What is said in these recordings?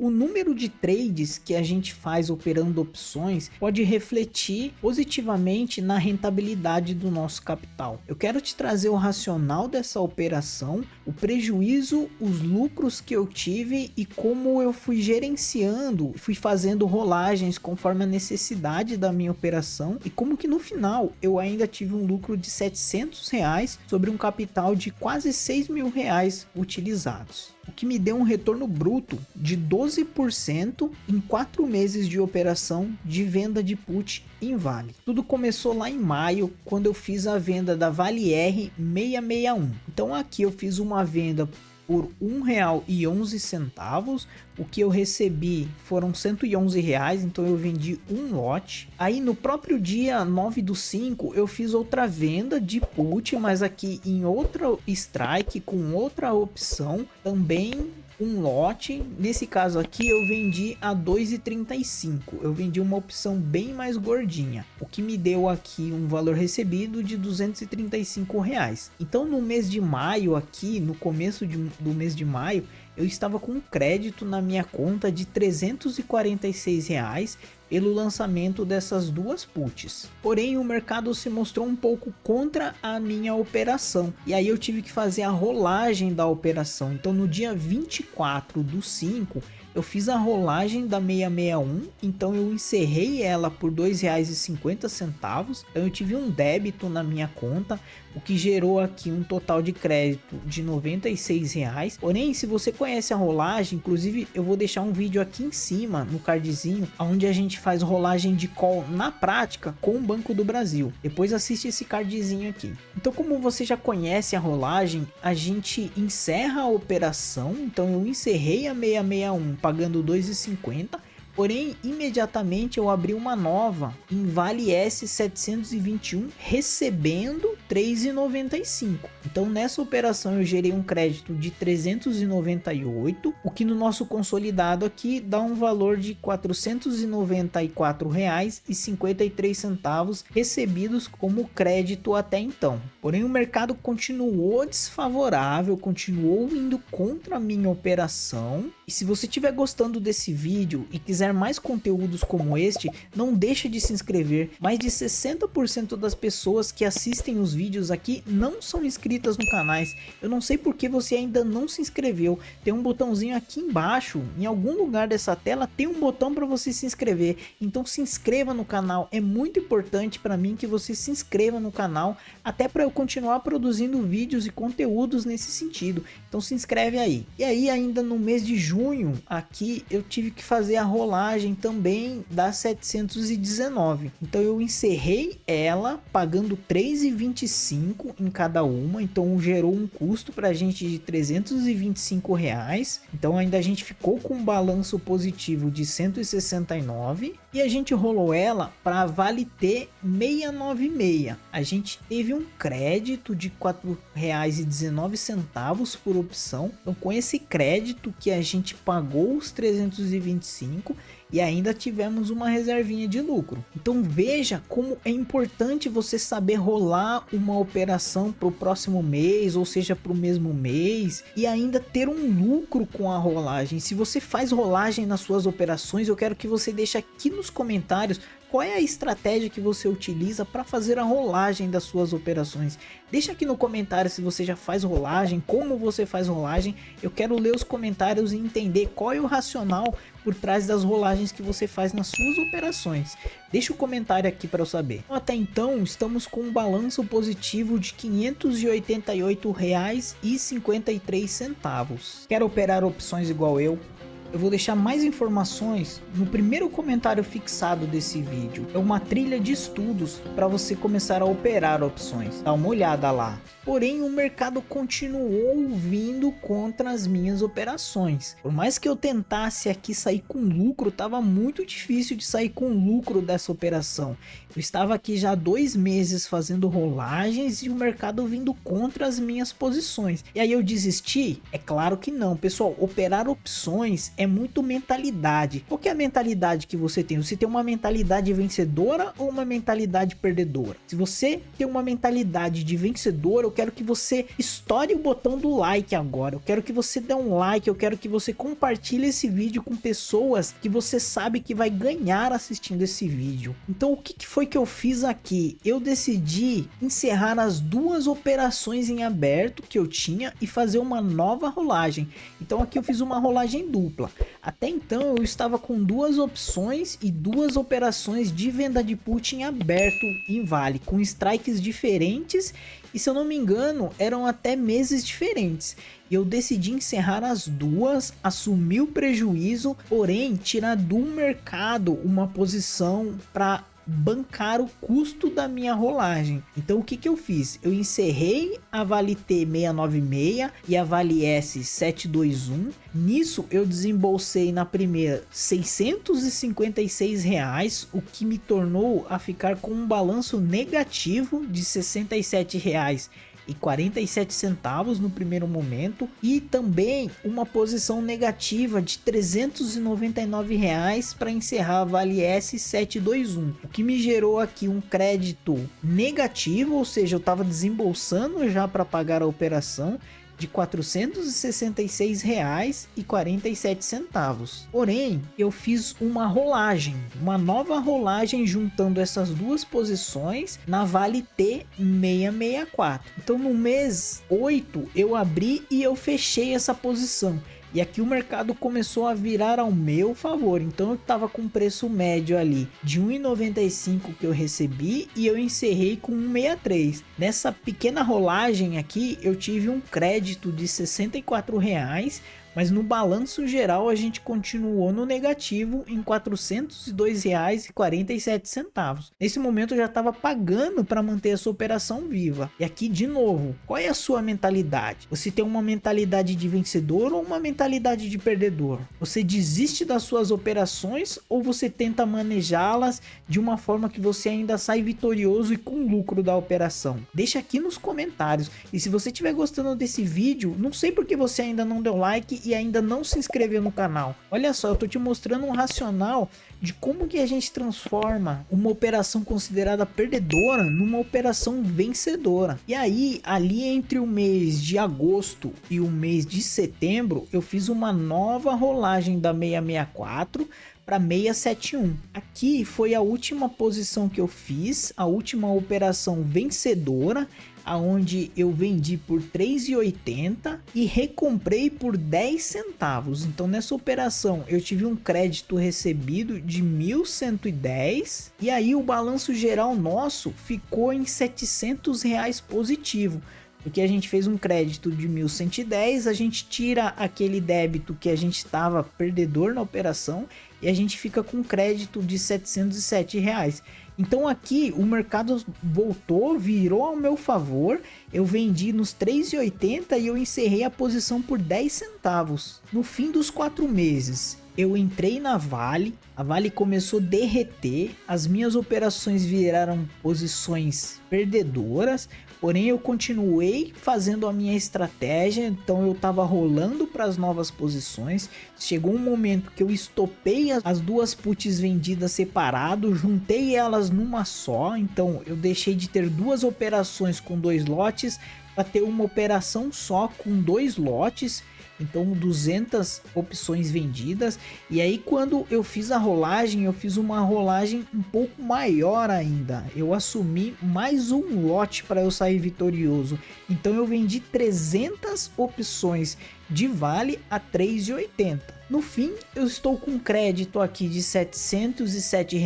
O número de trades que a gente faz operando opções pode refletir positivamente na rentabilidade do nosso capital. Eu quero te trazer o racional dessa operação, o prejuízo, os lucros que eu tive e como eu fui gerenciando, fui fazendo rolagens conforme a necessidade da minha operação e como que no final eu ainda tive um lucro de R$ 700 sobre um capital de quase R$ 6.000 utilizados, o que me deu um retorno bruto de 12% em 4 meses de operação de venda de put em Vale. Tudo começou lá em maio, quando eu fiz a venda da Vale R 661. Então aqui eu fiz uma venda por R$ 1,11, o que eu recebi foram R$ 111, então eu vendi um lote. Aí no próprio dia 9/5 eu fiz outra venda de put, mas aqui em outra strike com outra opção, também um lote. Nesse caso aqui eu vendi a 2,35, eu vendi uma opção bem mais gordinha, o que me deu aqui um valor recebido de R$ 235. Então no mês de maio aqui, no começo do mês de maio, eu estava com um crédito na minha conta de R$ 346 pelo lançamento dessas duas puts. Porém o mercado se mostrou um pouco contra a minha operação, e aí eu tive que fazer a rolagem da operação. Então no dia 24/5 eu fiz a rolagem da 661, então eu encerrei ela por R$ 2,50, então eu tive um débito na minha conta, o que gerou aqui um total de crédito de R$ 96. Porém, se você conhece a rolagem, inclusive eu vou deixar um vídeo aqui em cima no cardzinho, onde a gente faz rolagem de call na prática com o Banco do Brasil. Depois assiste esse cardzinho aqui. Então, como você já conhece a rolagem, a gente encerra a operação. Então eu encerrei a 661 pagando R$ 2,50. Porém, imediatamente eu abri uma nova em Vale S 721 recebendo R$ 3,95. Então nessa operação eu gerei um crédito de 398, o que no nosso consolidado aqui dá um valor de R$ 494,53 recebidos como crédito até então. Porém o mercado continuou desfavorável, continuou indo contra a minha operação. E se você estiver gostando desse vídeo e quiser mais conteúdos como este, não deixe de se inscrever. Mais de 60% das pessoas que assistem os vídeos aqui não são inscritas no canal. Eu não sei porque você ainda não se inscreveu. Tem um botãozinho aqui embaixo, em algum lugar dessa tela tem um botão para você se inscrever. Então se inscreva no canal, é muito importante para mim que você se inscreva no canal, até para eu continuar produzindo vídeos e conteúdos nesse sentido. Então se inscreve aí. E aí ainda no mês de junho aqui eu tive que fazer a rolagem também da 719. Então eu encerrei ela pagando R$ 3,25 em cada uma, então gerou um custo para a gente de R$ 325. Então ainda a gente ficou com um balanço positivo de 169 e a gente rolou ela para Vale T 696. A gente teve um crédito de R$ 4,19 por opção. Então com esse crédito que a gente pagou os 325 e ainda tivemos uma reservinha de lucro. Então veja como é importante você saber rolar uma operação para o próximo mês, ou seja, para o mesmo mês, e ainda ter um lucro com a rolagem. Se você faz rolagem nas suas operações, eu quero que você deixe aqui nos comentários qual é a estratégia que você utiliza para fazer a rolagem das suas operações. Deixa aqui no comentário se você já faz rolagem, como você faz rolagem. Eu quero ler os comentários e entender qual é o racional por trás das rolagens que você faz nas suas operações. Deixa o comentário aqui para eu saber. Até então estamos com um balanço positivo de R$ 588,53. Quer operar opções igual eu? Eu vou deixar mais informações no primeiro comentário fixado desse vídeo. É uma trilha de estudos para você começar a operar opções. Dá uma olhada lá. Porém, o mercado continuou vindo contra as minhas operações. Por mais que eu tentasse aqui sair com lucro, estava muito difícil de sair com lucro dessa operação. Eu estava aqui já há 2 meses fazendo rolagens e o mercado vindo contra as minhas posições. E aí eu desisti? É claro que não, pessoal. Operar opções é muito mentalidade. Qual que é a mentalidade que você tem? Você tem uma mentalidade vencedora ou uma mentalidade perdedora? Se você tem uma mentalidade de vencedor, eu quero que você estoure o botão do like agora. Eu quero que você dê um like, eu quero que você compartilhe esse vídeo com pessoas que você sabe que vai ganhar assistindo esse vídeo. Então o que foi que eu fiz aqui? Eu decidi encerrar as duas operações em aberto que eu tinha e fazer uma nova rolagem. Então aqui eu fiz uma rolagem dupla. Até então eu estava com duas opções e duas operações de venda de put em aberto em Vale, com strikes diferentes e, se eu não me engano, eram até meses diferentes. Eu decidi encerrar as duas, assumir o prejuízo, porém tirar do mercado uma posição para bancar o custo da minha rolagem. Então o que que eu fiz? Eu encerrei a Vale T 696 e a Vale S 721. Nisso eu desembolsei na primeira R$ 656, o que me tornou a ficar com um balanço negativo de R$ 67,47 no primeiro momento, e também uma posição negativa de R$ 399 para encerrar a Vale S 721, o que me gerou aqui um crédito negativo, ou seja, eu estava desembolsando já para pagar a operação de R$ 466,47. Porém, eu fiz uma rolagem, uma nova rolagem juntando essas duas posições na Vale T 664. Então no mês 8 eu abri e eu fechei essa posição. E aqui o mercado começou a virar ao meu favor. Então eu estava com preço médio ali de 1,95 que eu recebi e eu encerrei com 1,63. Nessa pequena rolagem aqui eu tive um crédito de R$ 64,00, mas no balanço geral a gente continuou no negativo em R$ 402,47. Nesse momento eu já estava pagando para manter essa operação viva. E aqui de novo, qual é a sua mentalidade? Você tem uma mentalidade de vencedor ou uma mentalidade de perdedor? Você desiste das suas operações ou você tenta manejá-las de uma forma que você ainda sai vitorioso e com lucro da operação? Deixa aqui nos comentários. E se você estiver gostando desse vídeo, não sei porque você ainda não deu like e ainda não se inscreveu no canal. Olha só, eu tô te mostrando um racional de como que a gente transforma uma operação considerada perdedora numa operação vencedora. E aí, ali entre o mês de agosto e o mês de setembro, eu fiz uma nova rolagem da 664 para 671. Aqui foi a última posição que eu fiz, a última operação vencedora, aonde eu vendi por R$ 3,80 e recomprei por 10 centavos. Então nessa operação eu tive um crédito recebido de 1.110 e aí o balanço geral nosso ficou em R$ 700 positivo. Porque a gente fez um crédito de 1.110, a gente tira aquele débito que a gente estava perdedor na operação e a gente fica com crédito de R$ 707. Então aqui o mercado voltou, virou ao meu favor, eu vendi nos 3,80 e eu encerrei a posição por 10 centavos. No fim dos 4 meses, eu entrei na Vale, a Vale começou a derreter, as minhas operações viraram posições perdedoras, porém eu continuei fazendo a minha estratégia, então eu estava rolando para as novas posições. Chegou um momento que eu estopei as duas puts vendidas separado, juntei elas numa só, então eu deixei de ter duas operações com 2 lotes para ter uma operação só com 2 lotes. Então 200 opções vendidas. E aí quando eu fiz a rolagem, eu fiz uma rolagem um pouco maior ainda. Eu assumi mais um lote para eu sair vitorioso. Então eu vendi 300 opções de Vale a R$ 3,80. No fim, eu estou com crédito aqui de R$ 707,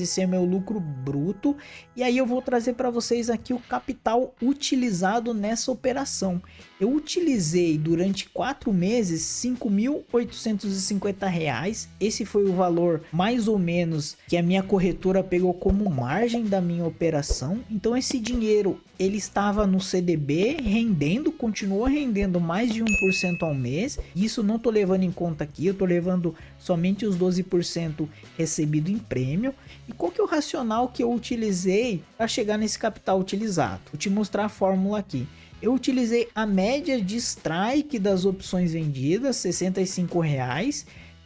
esse é meu lucro bruto. E aí eu vou trazer para vocês aqui o capital utilizado nessa operação. Eu utilizei durante 4 meses R$ 5.850. Esse foi o valor mais ou menos que a minha corretora pegou como margem da minha operação. Então esse dinheiro ele estava no CDB rendendo, continuou rendendo mais de 1% ao mês. Isso não estou levando em conta aqui, eu estou levando somente os 12% recebido em prêmio. E qual que é o racional que eu utilizei para chegar nesse capital utilizado? Vou te mostrar a fórmula aqui. Eu utilizei a média de strike das opções vendidas, R$ 65,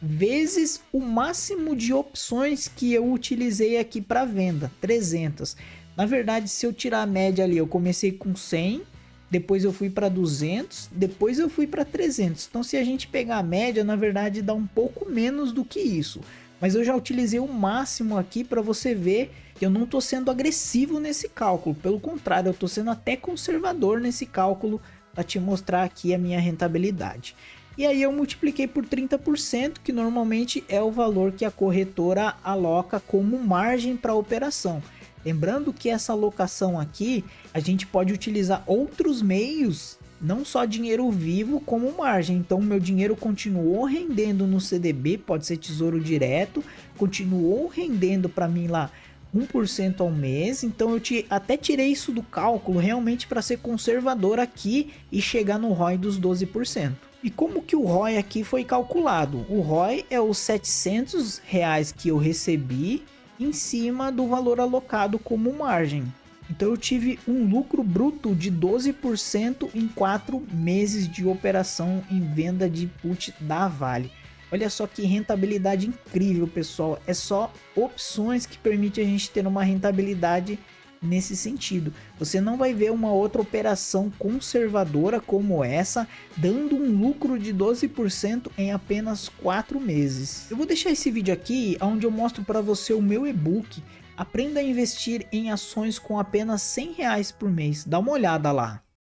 vezes o máximo de opções que eu utilizei aqui para venda, 300. Na verdade, se eu tirar a média ali, eu comecei com 100, depois eu fui para 200, depois eu fui para 300. Então, se a gente pegar a média, na verdade dá um pouco menos do que isso. Mas eu já utilizei o máximo aqui para você ver que eu não estou sendo agressivo nesse cálculo. Pelo contrário, eu estou sendo até conservador nesse cálculo para te mostrar aqui a minha rentabilidade. E aí eu multipliquei por 30%, que normalmente é o valor que a corretora aloca como margem para a operação. Lembrando que essa alocação aqui, a gente pode utilizar outros meios, não só dinheiro vivo como margem. Então meu dinheiro continuou rendendo no CDB, pode ser tesouro direto, continuou rendendo para mim lá 1% ao mês. Então eu até tirei isso do cálculo realmente para ser conservador aqui e chegar no ROI dos 12%. E como que o ROI aqui foi calculado? O ROI é os R$700 que eu recebi em cima do valor alocado como margem. Então eu tive um lucro bruto de 12% em 4 meses de operação em venda de put da Vale. Olha só que rentabilidade incrível, pessoal. É só opções que permitem a gente ter uma rentabilidade nesse sentido. Você não vai ver uma outra operação conservadora como essa dando um lucro de 12% em apenas 4 meses. Eu vou deixar esse vídeo aqui onde eu mostro para você o meu e-book Aprenda a investir em ações com apenas R$100 por mês. Dá uma olhada lá.